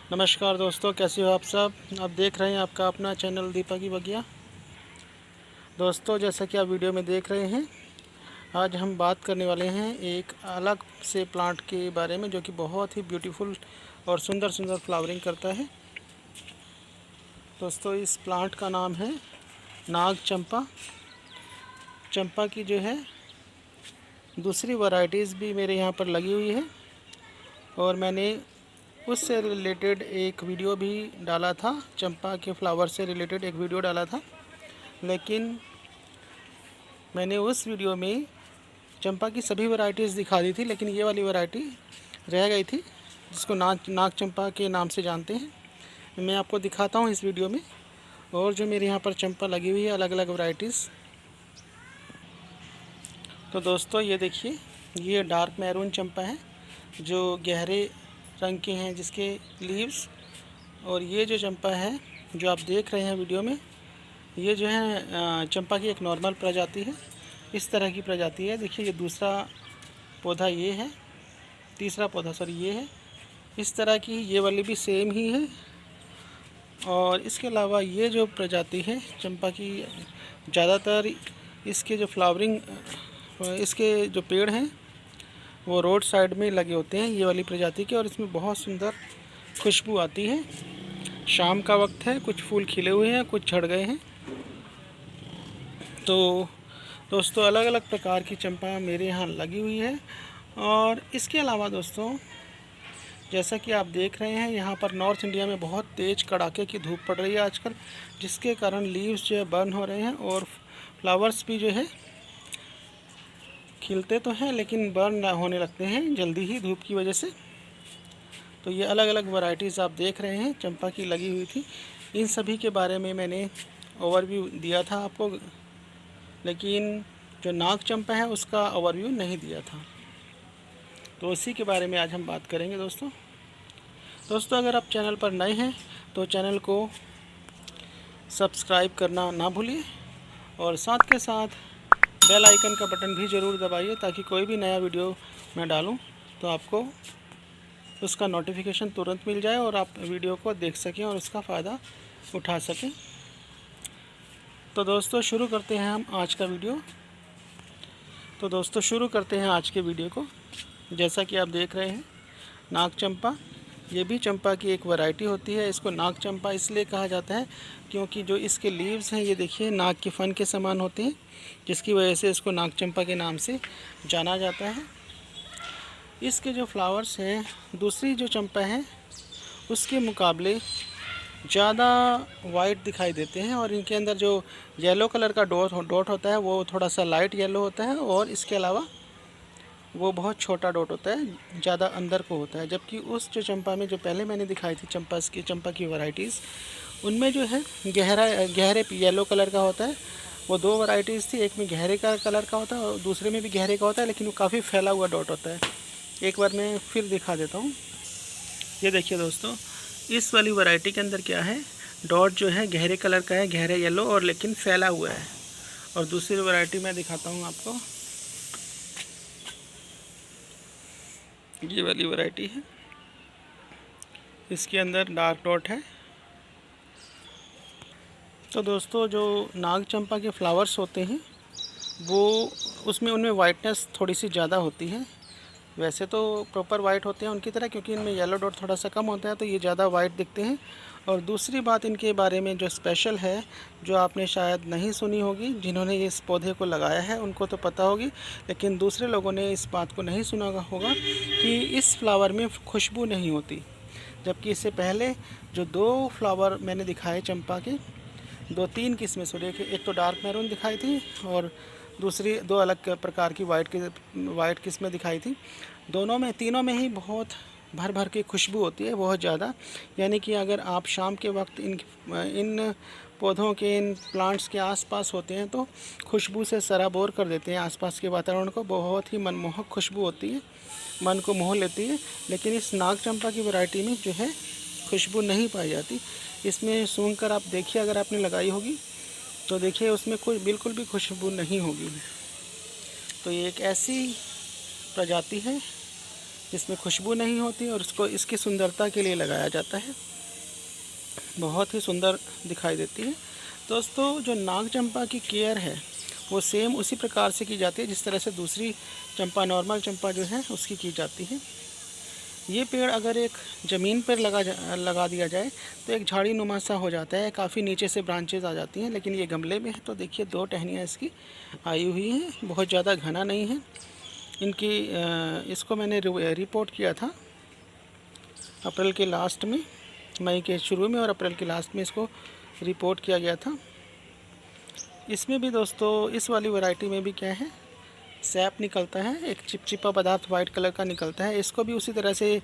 नमस्कार दोस्तों, कैसे हो आप सब। आप देख रहे हैं आपका अपना चैनल दीपक की बगिया। दोस्तों, जैसा कि आप वीडियो में देख रहे हैं, आज हम बात करने वाले हैं एक अलग से प्लांट के बारे में जो कि बहुत ही ब्यूटीफुल और सुंदर सुंदर फ्लावरिंग करता है। दोस्तों, इस प्लांट का नाम है नाग चंपा। चंपा की जो है दूसरी वैरायटीज़ भी मेरे यहाँ पर लगी हुई है और मैंने उससे रिलेटेड एक वीडियो भी डाला था। चंपा के फ्लावर से रिलेटेड एक वीडियो डाला था, लेकिन मैंने उस वीडियो में चंपा की सभी वैरायटीज़ दिखा दी थी, लेकिन ये वाली वैरायटी रह गई थी जिसको नाग चंपा के नाम से जानते हैं। मैं आपको दिखाता हूँ इस वीडियो में। और जो मेरे यहाँ पर चंपा लगी हुई है अलग अलग वैरायटीज़। तो दोस्तों, ये देखिए, ये डार्क मैरून चंपा है जो गहरे रंग के हैं जिसके लीव्स। और ये जो चंपा है जो आप देख रहे हैं वीडियो में, ये जो है चंपा की एक नॉर्मल प्रजाति है। इस तरह की प्रजाति है। देखिए, ये दूसरा पौधा ये है, तीसरा पौधा सॉरी ये है। इस तरह की ये वाली भी सेम ही है। और इसके अलावा ये जो प्रजाति है चंपा की, ज़्यादातर इसके जो फ्लावरिंग, इसके जो पेड़ हैं वो रोड साइड में लगे होते हैं ये वाली प्रजाति के। और इसमें बहुत सुंदर खुशबू आती है। शाम का वक्त है, कुछ फूल खिले हुए हैं, कुछ झड़ गए हैं। तो दोस्तों, अलग अलग प्रकार की चंपा मेरे यहाँ लगी हुई है। और इसके अलावा दोस्तों, जैसा कि आप देख रहे हैं, यहाँ पर नॉर्थ इंडिया में बहुत तेज़ कड़ाके की धूप पड़ रही है आजकल, जिसके कारण लीव्स जो है बर्न हो रहे हैं और फ्लावर्स भी जो है खिलते तो हैं लेकिन बर्न होने लगते हैं जल्दी ही धूप की वजह से। तो ये अलग अलग वैरायटीज़ आप देख रहे हैं चंपा की लगी हुई थी। इन सभी के बारे में मैंने ओवरव्यू दिया था आपको, लेकिन जो नाग चंपा है उसका ओवरव्यू नहीं दिया था। तो उसी के बारे में आज हम बात करेंगे दोस्तों, अगर आप चैनल पर नए हैं तो चैनल को सब्सक्राइब करना ना भूलिए और साथ के साथ बेल आइकन का बटन भी ज़रूर दबाइए, ताकि कोई भी नया वीडियो मैं डालूं तो आपको उसका नोटिफिकेशन तुरंत मिल जाए और आप वीडियो को देख सकें और उसका फ़ायदा उठा सकें। तो दोस्तों, शुरू करते हैं हम आज का वीडियो। तो दोस्तों, शुरू करते हैं आज के वीडियो को। जैसा कि आप देख रहे हैं, नाग चंपा, ये भी चंपा की एक वैरायटी होती है। इसको नाग चंपा इसलिए कहा जाता है क्योंकि जो इसके लीव्स हैं ये देखिए नाग के फन के समान होते हैं, जिसकी वजह से इसको नाग चंपा के नाम से जाना जाता है। इसके जो फ्लावर्स हैं दूसरी जो चंपा है उसके मुकाबले ज़्यादा वाइट दिखाई देते हैं। और इनके अंदर जो येलो कलर का डॉट होता है वो थोड़ा सा लाइट येलो होता है। और इसके अलावा वो बहुत छोटा डॉट होता है, ज़्यादा अंदर को होता है। जबकि उस जो चंपा में जो पहले मैंने दिखाई थी चंपा की वैरायटीज़, उनमें जो है गहरे येलो कलर का होता है। वो दो वैरायटीज़ थी, एक में गहरे का कलर का होता है और दूसरे में भी गहरे का होता है, लेकिन वो काफ़ी फैला हुआ डॉट होता है। एक बार मैं फिर दिखा देता हूँ। ये देखिए दोस्तों, इस वाली वैरायटी के अंदर क्या है, डॉट जो है गहरे कलर का है, गहरे येलो, और लेकिन फैला हुआ है। और दूसरी वैरायटी मैं दिखाता हूँ आपको, ये वाली वैरायटी है, इसके अंदर डार्क डॉट है। तो दोस्तों, जो नाग चंपा के फ्लावर्स होते हैं वो उसमें उनमें वाइटनेस थोड़ी सी ज़्यादा होती है। वैसे तो प्रॉपर वाइट होते हैं उनकी तरह, क्योंकि इनमें येलो डॉट थोड़ा सा कम होता है, तो ये ज़्यादा वाइट दिखते हैं। और दूसरी बात इनके बारे में जो स्पेशल है, जो आपने शायद नहीं सुनी होगी, जिन्होंने इस पौधे को लगाया है उनको तो पता होगी, लेकिन दूसरे लोगों ने इस बात को नहीं सुना होगा कि इस फ्लावर में खुशबू नहीं होती। जबकि इससे पहले जो दो फ्लावर मैंने दिखाए चंपा के, दो तीन किस्में सॉरी, एक तो डार्क मैरून दिखाई थी और दूसरी दो अलग प्रकार की वाइट किस्में दिखाई थी। तीनों में ही बहुत भर भर के खुशबू होती है, बहुत ज़्यादा। यानी कि अगर आप शाम के वक्त इन पौधों के, इन प्लांट्स के आसपास होते हैं तो खुशबू से सराबोर कर देते हैं आसपास के वातावरण को। बहुत ही मनमोहक खुशबू होती है, मन को मोह लेती है। लेकिन इस नाग चंपा की वैरायटी में जो है खुशबू नहीं पाई जाती। इसमें सूंघ कर आप देखिए, अगर आपने लगाई होगी तो देखिए उसमें कोई बिल्कुल भी खुशबू नहीं होगी। तो ये एक ऐसी प्रजाति है इसमें खुशबू नहीं होती और इसको इसकी सुंदरता के लिए लगाया जाता है, बहुत ही सुंदर दिखाई देती है। दोस्तों जो नाग चंपा की केयर है वो सेम उसी प्रकार से की जाती है जिस तरह से दूसरी चंपा, नॉर्मल चंपा जो है उसकी की जाती है। ये पेड़ अगर एक ज़मीन पर लगा दिया जाए तो एक झाड़ी नुमा सा हो जाता है, काफ़ी नीचे से ब्रांचेज आ जाती हैं। लेकिन ये गमले में है तो देखिए 2 टहनियाँ इसकी आई हुई हैं, बहुत ज़्यादा घना नहीं है इनकी। इसको मैंने रिपोर्ट किया था अप्रैल के लास्ट में, मई के शुरू में और अप्रैल के लास्ट में इसको रिपोर्ट किया गया था। इसमें भी दोस्तों इस वाली वैरायटी में भी क्या है, सैप निकलता है, एक चिपचिपा पदार्थ वाइट कलर का निकलता है। इसको भी उसी तरह से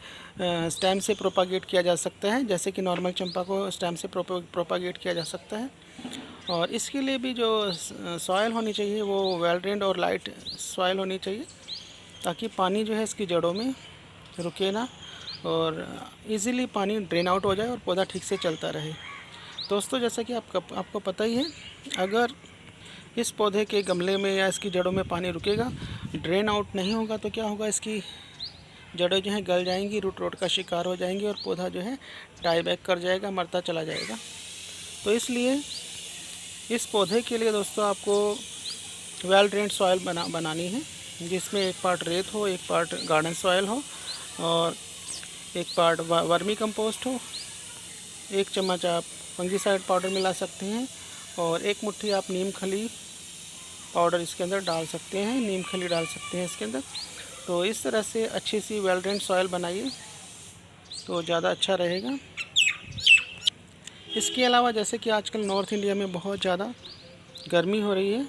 स्टेम से प्रोपागेट किया जा सकता है जैसे कि नॉर्मल चंपा को स्टेम से प्रोपागेट किया जा सकता है। और इसके लिए भी जो सॉइल होनी चाहिए वो वेल ड्रेन्ड और लाइट सॉइल होनी चाहिए ताकि पानी जो है इसकी जड़ों में रुके ना और इजीली पानी ड्रेन आउट हो जाए और पौधा ठीक से चलता रहे। दोस्तों जैसा कि आपको पता ही है, अगर इस पौधे के गमले में या इसकी जड़ों में पानी रुकेगा, ड्रेन आउट नहीं होगा तो क्या होगा, इसकी जड़ें जो हैं गल जाएंगी, रूट रोट का शिकार हो जाएंगी और पौधा जो है डाई बैक कर जाएगा, मरता चला जाएगा। तो इसलिए इस पौधे के लिए दोस्तों आपको वेल ड्रेन्ड सॉइल बनानी है जिसमें एक पार्ट रेत हो, एक पार्ट गार्डन सॉइल हो और एक पार्ट वर्मी कंपोस्ट हो। 1 चम्मच आप फंगीसाइड पाउडर मिला सकते हैं और 1 मुट्ठी आप नीम खली पाउडर इसके अंदर डाल सकते हैं, नीम खली डाल सकते हैं इसके अंदर। तो इस तरह से अच्छी सी वेल ड्रेन्ड सॉइल बनाइए तो ज़्यादा अच्छा रहेगा। इसके अलावा जैसे कि आजकल नॉर्थ इंडिया में बहुत ज़्यादा गर्मी हो रही है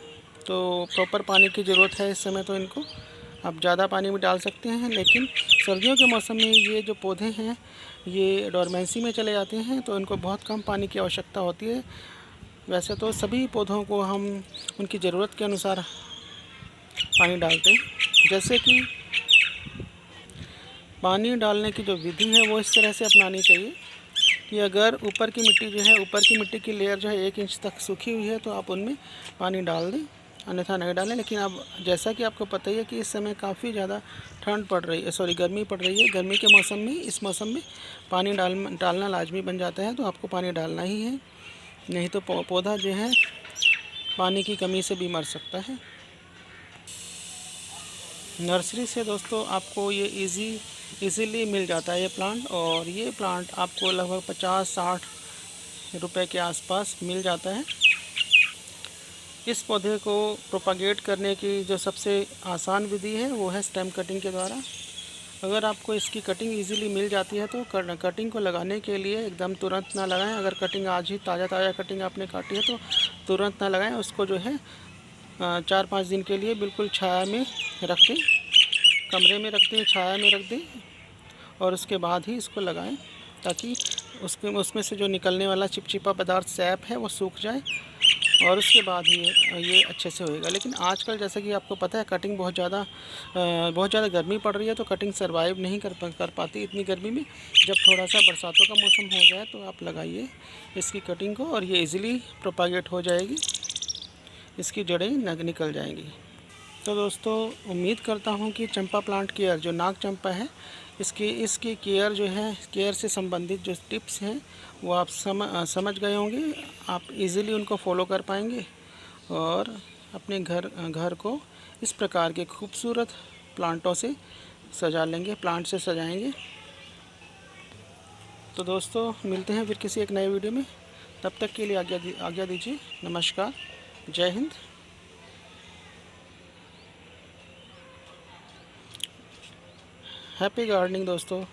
तो प्रॉपर पानी की ज़रूरत है इस समय, तो इनको आप ज़्यादा पानी में डाल सकते हैं। लेकिन सर्दियों के मौसम में ये जो पौधे हैं ये डोरमेंसी में चले जाते हैं तो इनको बहुत कम पानी की आवश्यकता होती है। वैसे तो सभी पौधों को हम उनकी ज़रूरत के अनुसार पानी डालते हैं। जैसे कि पानी डालने की जो विधि है वो इस तरह से अपनानी चाहिए कि अगर ऊपर की मिट्टी जो है, ऊपर की मिट्टी की लेयर जो है 1 इंच तक सूखी हुई है तो आप उनमें पानी डाल दें, अन्यथा नहीं डालें। लेकिन अब जैसा कि आपको पता ही है कि इस समय काफ़ी ज़्यादा ठंड पड़ रही है, गर्मी पड़ रही है। गर्मी के मौसम में, इस मौसम में पानी डालना लाजमी बन जाता है, तो आपको पानी डालना ही है, नहीं तो पौधा जो है पानी की कमी से भी मर सकता है। नर्सरी से दोस्तों आपको ये इजीली मिल जाता है ये प्लांट, और ये प्लांट आपको लगभग 50-60 रुपए के आसपास मिल जाता है। इस पौधे को प्रोपागेट करने की जो सबसे आसान विधि है वो है स्टेम कटिंग के द्वारा। अगर आपको इसकी कटिंग इजीली मिल जाती है तो कटिंग को लगाने के लिए एकदम तुरंत ना लगाएं। अगर कटिंग आज ही ताज़ा कटिंग आपने काटी है तो तुरंत ना लगाएं, उसको जो है 4-5 दिन के लिए बिल्कुल छाया में रख दें, कमरे में रख दें, छाया में रख दें और उसके बाद ही इसको लगाएं ताकि उसमें से जो निकलने वाला चिपचिपा पदार्थ सैप है वो सूख जाए और उसके बाद ही ये अच्छे से होएगा। लेकिन आजकल जैसे कि आपको पता है कटिंग बहुत ज़्यादा गर्मी पड़ रही है तो कटिंग सर्वाइव नहीं कर पाती इतनी गर्मी में। जब थोड़ा सा बरसातों का मौसम हो जाए तो आप लगाइए इसकी कटिंग को और ये इजीली प्रोपागेट हो जाएगी, इसकी जड़ें निकल जाएंगी। तो दोस्तों उम्मीद करता हूँ कि चंपा प्लांट केयर जो नाग चंपा है इसकी केयर जो है, केयर से संबंधित जो टिप्स हैं वो आप समझ गए होंगे। आप इजीली उनको फॉलो कर पाएंगे और अपने घर को इस प्रकार के खूबसूरत प्लांटों से सजा लेंगे, प्लांट से सजाएंगे। तो दोस्तों मिलते हैं फिर किसी एक नए वीडियो में, तब तक के लिए आज्ञा दीजिए। नमस्कार, जय हिंद। हैप्पी गार्डनिंग दोस्तों।